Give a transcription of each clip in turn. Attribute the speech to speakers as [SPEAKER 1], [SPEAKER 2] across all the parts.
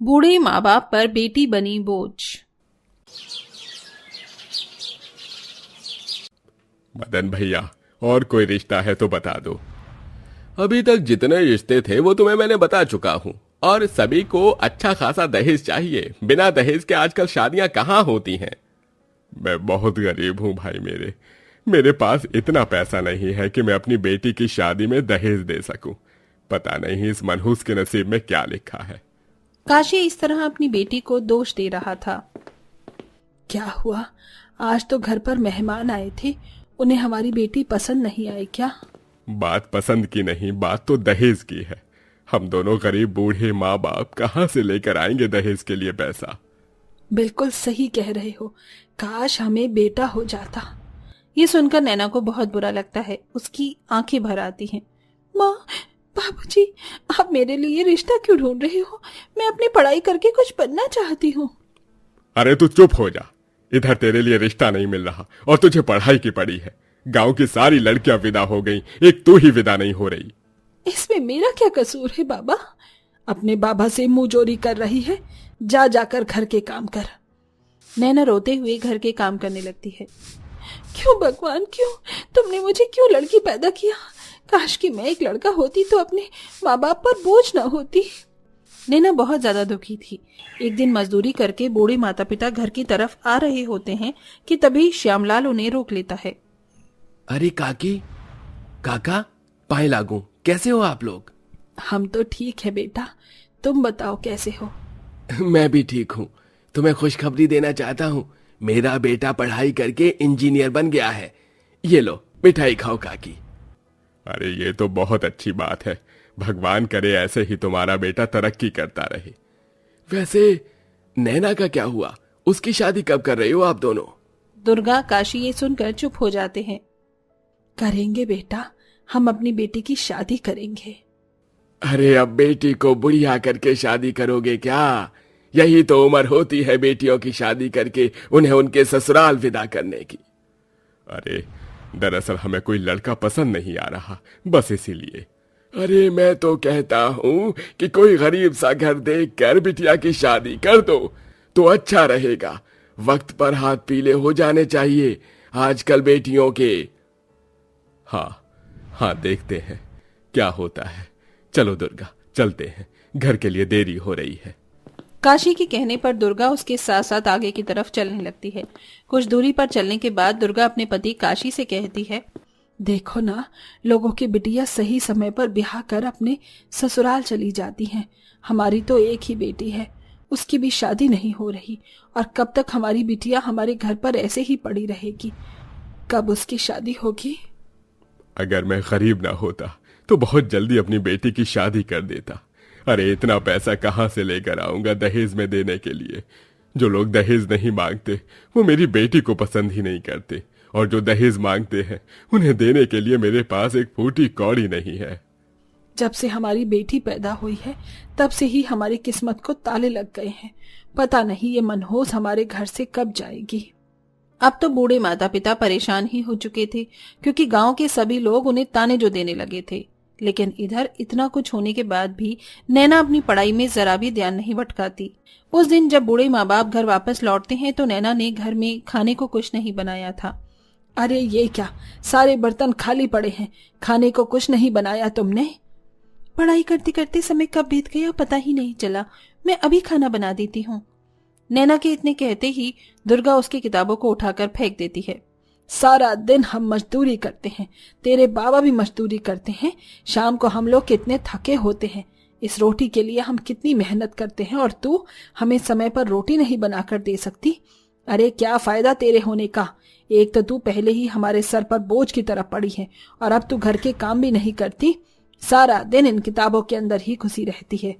[SPEAKER 1] बूढ़े माँ बाप पर बेटी बनी बोझ।
[SPEAKER 2] मदन भैया, और कोई रिश्ता है तो बता दो। अभी तक जितने रिश्ते थे वो तुम्हें मैंने बता चुका हूँ, और सभी को अच्छा खासा दहेज चाहिए। बिना दहेज के आजकल शादियां कहाँ होती हैं। मैं बहुत गरीब हूँ भाई मेरे पास इतना पैसा नहीं है कि मैं अपनी बेटी की शादी में दहेज दे सकूं। पता नहीं इस मनहूस के नसीब में क्या लिखा है।
[SPEAKER 1] काशी इस तरह अपनी बेटी को दोष दे रहा था। क्या हुआ, आज तो घर पर मेहमान आए थे, उन्हें हमारी बेटी पसंद नहीं आई क्या?
[SPEAKER 2] बात पसंद की नहीं, बात तो दहेज की है। हम दोनों गरीब बूढ़े माँ बाप कहाँ से लेकर आएंगे दहेज के लिए पैसा।
[SPEAKER 1] बिल्कुल सही कह रहे हो, काश हमें बेटा हो जाता। ये सुनकर नैना को बहुत बुरा लगता है, उसकी आंखें भर आती हैं। माँ, बाबूजी, आप मेरे लिए रिश्ता क्यों ढूंढ रहे हो? मैं अपनी पढ़ाई करके कुछ बनना चाहती हूँ।
[SPEAKER 2] अरे तू चुप हो जा। इधर तेरे लिए रिश्ता नहीं मिल रहा और तुझे पढ़ाई की पड़ी है। गांव की सारी लड़कियां विदा हो गईं, एक तू ही विदा नहीं हो रही।
[SPEAKER 1] इसमें मेरा क्या कसूर है बाबा? अपने बाबा से मुंह चोरी कर रही है, जा जाकर घर के काम कर। नैना रोते हुए घर के काम करने लगती है। क्यों भगवान, क्यों? तुमने मुझे क्यों लड़की पैदा किया? काश कि मैं एक लड़का होती तो अपने माँ बाप पर बोझ न होती। नैना बहुत ज्यादा दुखी थी। एक दिन मजदूरी करके बूढ़े माता पिता घर की तरफ आ रहे होते हैं कि तभी श्यामलाल उन्हें रोक लेता है।
[SPEAKER 3] अरे काकी, काका, पाए लागू, कैसे हो आप लोग?
[SPEAKER 1] हम तो ठीक है बेटा, तुम बताओ कैसे हो?
[SPEAKER 3] मैं भी ठीक हूँ। तुम्हें खुशखबरी देना चाहता हूँ, मेरा बेटा पढ़ाई करके इंजीनियर बन गया है। ये लो मिठाई खाओ काकी।
[SPEAKER 2] अरे ये तो बहुत अच्छी बात है। भगवान करे ऐसे ही तुम्हारा बेटा तरक्की करता रहे।
[SPEAKER 3] वैसे नैना का क्या हुआ? उसकी शादी कब कर रही हो आप दोनों?
[SPEAKER 1] दुर्गा, काशी ये सुनकर चुप हो जाते हैं। करेंगे बेटा, हम अपनी बेटी की शादी करेंगे।
[SPEAKER 3] अरे अब बेटी को बुढ़िया करके शादी करोगे क्या? यही तो उम्र होती है बेटियों की शादी करके उन्हें उनके ससुराल विदा करने की।
[SPEAKER 2] अरे दरअसल हमें कोई लड़का पसंद नहीं आ रहा, बस इसीलिए।
[SPEAKER 3] अरे मैं तो कहता हूँ कि कोई गरीब सा घर देख कर बिटिया की शादी कर दो तो अच्छा रहेगा। वक्त पर हाथ पीले हो जाने चाहिए आजकल बेटियों के।
[SPEAKER 2] हाँ हाँ, देखते हैं क्या होता है। चलो दुर्गा, चलते हैं, घर के लिए देरी हो रही है।
[SPEAKER 1] काशी के कहने पर दुर्गा उसके साथ साथ आगे की तरफ चलने लगती है। कुछ दूरी पर चलने के बाद दुर्गा अपने पति काशी से कहती है, देखो ना, लोगों की बिटिया सही समय पर ब्याह कर अपने ससुराल चली जाती हैं। हमारी तो एक ही बेटी है, उसकी भी शादी नहीं हो रही, और कब तक हमारी बिटिया हमारे घर पर ऐसे ही पड़ी रहेगी? कब उसकी शादी होगी?
[SPEAKER 2] अगर मैं गरीब ना होता तो बहुत जल्दी अपनी बेटी की शादी कर देता। अरे इतना पैसा कहाँ से लेकर आऊंगा दहेज में देने के लिए? जो लोग दहेज नहीं मांगते वो मेरी बेटी को पसंद ही नहीं करते, और जो दहेज मांगते हैं उन्हें देने के लिए मेरे पास एक फूटी कौड़ी नहीं है।
[SPEAKER 1] जब से हमारी बेटी पैदा हुई है तब से ही हमारी किस्मत को ताले लग गए हैं। पता नहीं ये मनहूस हमारे घर से कब जाएगी। अब तो बूढ़े माता पिता परेशान ही हो चुके थे, क्योंकि गांव के सभी लोग उन्हें ताने जो देने लगे थे। लेकिन इधर इतना कुछ होने के बाद भी नैना अपनी पढ़ाई में जरा भी ध्यान नहीं भटकाती। उस दिन जब बूढ़े माँ बाप घर वापस लौटते हैं तो नैना ने घर में खाने को कुछ नहीं बनाया था। अरे ये क्या, सारे बर्तन खाली पड़े हैं, खाने को कुछ नहीं बनाया तुमने? पढ़ाई करते करते समय कब बीत गया पता ही नहीं चला, मैं अभी खाना बना देती हूँ। नैना के इतने कहते ही दुर्गा उसकी किताबों को उठाकर फेंक देती है। सारा दिन हम मजदूरी करते हैं, तेरे बाबा भी मजदूरी करते हैं, शाम को हम लोग कितने थके होते हैं, इस रोटी के लिए हम कितनी मेहनत करते हैं, और तू हमें समय पर रोटी नहीं बनाकर दे सकती। अरे क्या फायदा तेरे होने का? एक तो तू पहले ही हमारे सर पर बोझ की तरह पड़ी है, और अब तू घर के काम भी नहीं करती, सारा दिन इन किताबों के अंदर ही घुसी रहती है।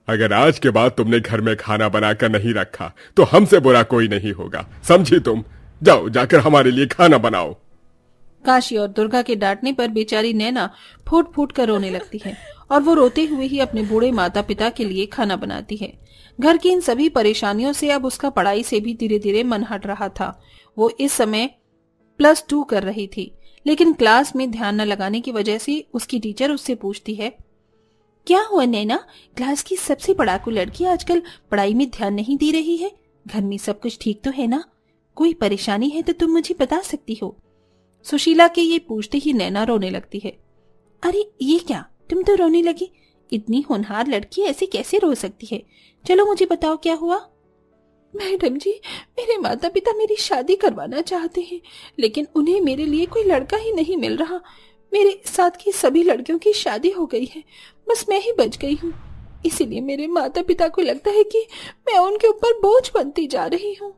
[SPEAKER 2] अगर आज के बाद तुमने घर में खाना बनाकर नहीं रखा तो हमसे बुरा कोई नहीं होगा, समझी तुम? जाओ, जाकर हमारे लिए खाना बनाओ।
[SPEAKER 1] काशी और दुर्गा के डांटने पर बेचारी नैना फूट फूट कर रोने लगती है, और वो रोते हुए ही अपने बूढ़े माता पिता के लिए खाना बनाती है। घर की इन सभी परेशानियों से अब उसका पढ़ाई से भी धीरे धीरे मन हट रहा था। वो इस समय +2 कर रही थी, लेकिन क्लास में ध्यान न लगाने की वजह से उसकी टीचर उससे पूछती है, क्या हुआ नैना? क्लास की सबसे पढ़ाकू लड़की आजकल पढ़ाई में ध्यान नहीं दे रही है। घर में सब कुछ ठीक तो है ना? कोई परेशानी है तो तुम मुझे बता सकती हो। सुशीला के ये पूछते ही नैना रोने लगती है। अरे ये क्या, तुम तो रोने लगी? इतनी होनहार लड़की ऐसे कैसे रो सकती है? चलो मुझे बताओ क्या हुआ। मैडम जी, मेरे माता पिता मेरी शादी करवाना चाहते हैं, लेकिन उन्हें मेरे लिए कोई लड़का ही नहीं मिल रहा। मेरे साथ की सभी लड़कियों की शादी हो गई है, बस मैं ही बच गई हूँ। इसीलिए मेरे माता पिता को लगता है कि मैं उनके ऊपर बोझ बनती जा रही हूँ।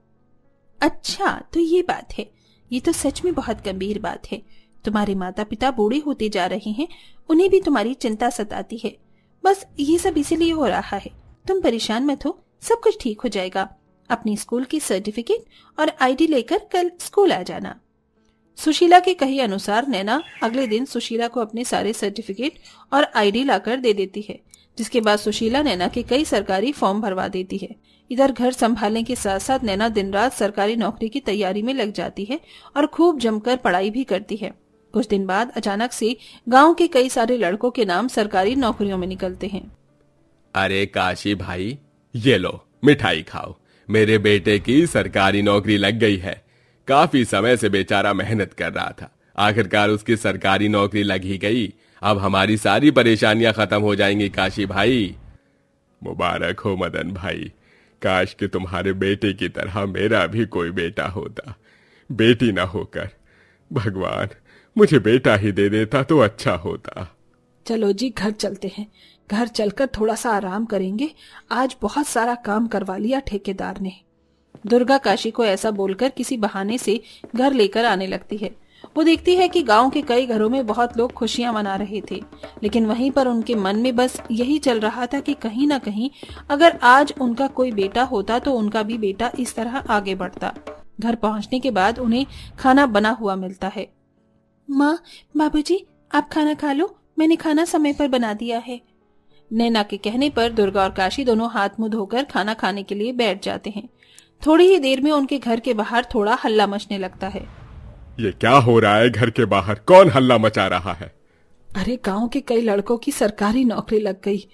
[SPEAKER 1] अच्छा, तो ये बात है। ये तो सच में बहुत गंभीर बात है। तुम्हारे माता पिता बूढ़े होते जा रहे हैं, उन्हें भी तुम्हारी चिंता सताती है। बस ये सब इसीलिए हो रहा है। तुम परेशान मत हो, सब कुछ ठीक हो जाएगा। अपनी स्कूल की सर्टिफिकेट और आईडी लेकर कल स्कूल आ जाना। सुशीला के कहे अनुसार नैना अगले दिन सुशीला को अपने सारे सर्टिफिकेट और आईडी लाकर दे देती है, जिसके बाद सुशीला नैना के कई सरकारी फॉर्म भरवा देती है। इधर घर संभालने के साथ साथ नैना दिन रात सरकारी नौकरी की तैयारी में लग जाती है और खूब जमकर पढ़ाई भी करती है। कुछ दिन बाद अचानक से गांव के कई सारे लड़कों के नाम सरकारी नौकरियों में निकलते हैं।
[SPEAKER 2] अरे काशी भाई, ये लो मिठाई खाओ, मेरे बेटे की सरकारी नौकरी लग गई है। काफी समय से बेचारा मेहनत कर रहा था, आखिरकार उसकी सरकारी नौकरी लग ही गई। अब हमारी सारी परेशानियां खत्म हो जाएंगी काशी भाई।
[SPEAKER 3] मुबारक हो मदन भाई, काश कि तुम्हारे बेटे की तरह मेरा भी कोई बेटा होता। बेटी ना होकर भगवान मुझे बेटा ही दे देता तो अच्छा होता।
[SPEAKER 1] चलो जी, घर चलते हैं। घर चलकर थोड़ा सा आराम करेंगे। आज बहुत सारा काम करवा लिया ठेकेदार ने। दुर्गा काशी को ऐसा बोलकर किसी बहाने से घर लेकर आने लगती है। वो देखती है कि गांव के कई घरों में बहुत लोग खुशियां मना रहे थे, लेकिन वहीं पर उनके मन में बस यही चल रहा था कि कहीं ना कहीं अगर आज उनका कोई बेटा होता तो उनका भी बेटा इस तरह आगे बढ़ता। घर पहुंचने के बाद उन्हें खाना बना हुआ मिलता है। माँ, बाबूजी, आप खाना खा लो, मैंने खाना समय पर बना दिया है। नैना के कहने पर दुर्गा और काशी दोनों हाथ मुंह धोकर खाना खाने के लिए बैठ जाते हैं। थोड़ी ही देर में उनके घर के बाहर थोड़ा हल्ला मचने लगता है।
[SPEAKER 3] ये क्या हो रहा है? घर के बाहर कौन हल्ला मचा रहा है?
[SPEAKER 1] अरे गांव के कई लड़कों की सरकारी नौकरी लग गई,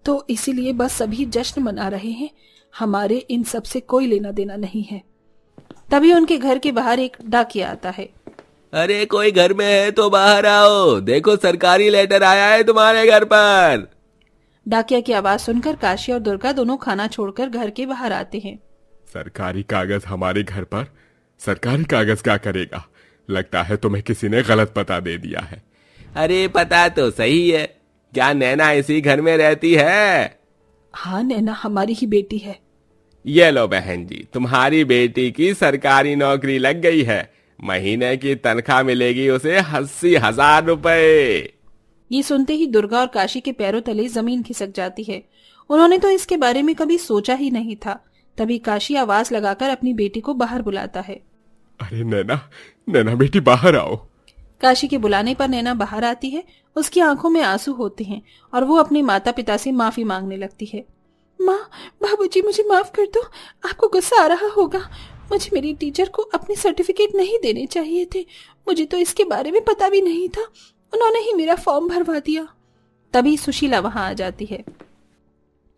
[SPEAKER 1] तो इसीलिए बस सभी जश्न मना रहे हैं। हमारे इन सब से कोई लेना देना नहीं है। तभी उनके घर के बाहर एक डाकिया आता है।
[SPEAKER 2] अरे कोई घर में है तो बाहर आओ, देखो सरकारी लेटर आया है तुम्हारे घर पर।
[SPEAKER 1] डाकिया की आवाज सुनकर काशी और दुर्गा दोनों खाना छोड़कर घर के बाहर आते हैं।
[SPEAKER 3] सरकारी कागज हमारे घर पर? सरकारी कागज क्या करेगा? लगता है तुम्हें किसी ने गलत पता दे दिया है।
[SPEAKER 2] अरे पता तो सही है, क्या नैना इसी घर में रहती है?
[SPEAKER 1] हाँ, नैना हमारी ही बेटी है।
[SPEAKER 2] ये लो बहन जी, तुम्हारी बेटी की सरकारी नौकरी लग गई है। महीने की तनख्वाह मिलेगी उसे 80,000 रुपए।
[SPEAKER 1] ये सुनते ही दुर्गा और काशी के पैरों तले जमीन खिसक जाती है। उन्होंने तो इसके बारे में कभी सोचा ही नहीं था। तभी काशी आवाज लगाकर अपनी बेटी को बाहर बुलाता है।
[SPEAKER 3] अरे नैना, नैना बेटी बाहर आओ।
[SPEAKER 1] काशी के बुलाने पर नैना बाहर आती है। उसकी आंखों में आंसू होते हैं और वो अपने माता पिता से माफी मांगने लगती है। माँ, बाबूजी, मुझे माफ कर दो। आपको गुस्सा आ रहा होगा, मुझे मेरी टीचर को अपने सर्टिफिकेट नहीं देने चाहिए थे। मुझे तो इसके बारे में पता भी नहीं था, उन्होंने ही मेरा फॉर्म भरवा दिया। तभी सुशीला वहां आ जाती है।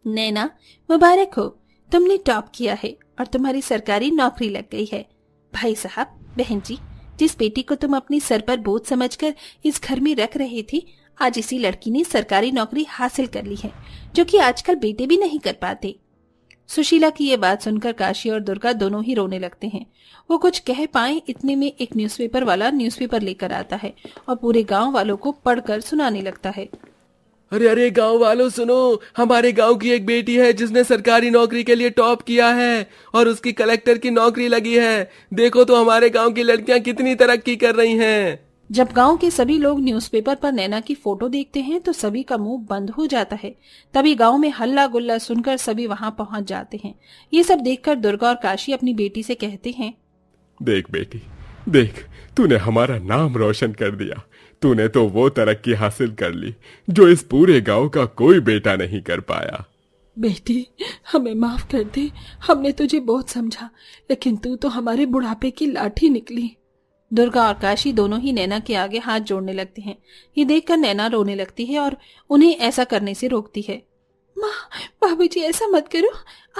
[SPEAKER 1] नैना, मुबारक हो, तुमने टॉप किया है और तुम्हारी सरकारी नौकरी लग गई है। भाई साहब, बहन जी, जिस बेटी को तुम अपने सर पर बोझ समझकर इस घर में रख रहे थे, आज इसी लड़की ने सरकारी नौकरी हासिल कर ली है, जो कि आजकल बेटे भी नहीं कर पाते। सुशीला की ये बात सुनकर काशी और दुर्गा दोनों ही रोने लगते हैं। वो कुछ कह पाए इतने में एक न्यूज़पेपर वाला न्यूज़पेपर लेकर आता है और पूरे गांव वालों को पढ़कर सुनाने लगता है।
[SPEAKER 2] अरे अरे गांव वालों सुनो, हमारे गांव की एक बेटी है जिसने सरकारी नौकरी के लिए टॉप किया है और उसकी कलेक्टर की नौकरी लगी है। देखो तो हमारे गांव की लड़कियां कितनी तरक्की कर रही हैं।
[SPEAKER 1] जब गांव के सभी लोग न्यूज़पेपर पर नैना की फोटो देखते हैं तो सभी का मुंह बंद हो जाता है। तभी गांव में हल्ला गुल्ला सुनकर सभी वहां पहुंच जाते हैं। ये सब देखकर दुर्गा और काशी अपनी बेटी से कहते हैं,
[SPEAKER 3] देख बेटी, देख, तूने हमारा नाम रोशन कर दिया। तूने तो वो तरक्की हासिल कर ली जो इस पूरे गांव का कोई बेटा नहीं कर पाया।
[SPEAKER 1] बेटी, हमें माफ कर दे, हमने तुझे बहुत समझा, लेकिन तू तो हमारे बुढ़ापे की लाठी निकली। दुर्गा और काशी दोनों ही नैना के आगे हाथ जोड़ने लगते हैं। ये देखकर नैना रोने लगती है और उन्हें ऐसा करने से रोकती है। माँ, भाभी ऐसा मत करो,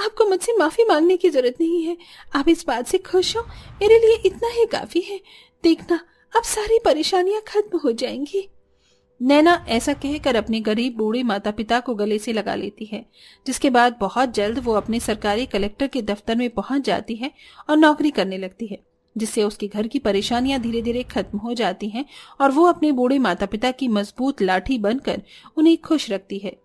[SPEAKER 1] आपको मुझसे माफी मांगने की जरूरत नहीं है। आप इस बात से खुश हो, मेरे लिए इतना ही काफी है। देखना, अब सारी परेशानियां खत्म हो जाएंगी। नैना ऐसा कहकर अपने गरीब बूढ़े माता पिता को गले से लगा लेती है, जिसके बाद बहुत जल्द वो अपने सरकारी कलेक्टर के दफ्तर में पहुंच जाती है और नौकरी करने लगती है, जिससे उसके घर की परेशानियां धीरे धीरे खत्म हो जाती हैं और वो अपने बूढ़े माता पिता की मजबूत लाठी बनकर उन्हें खुश रखती है।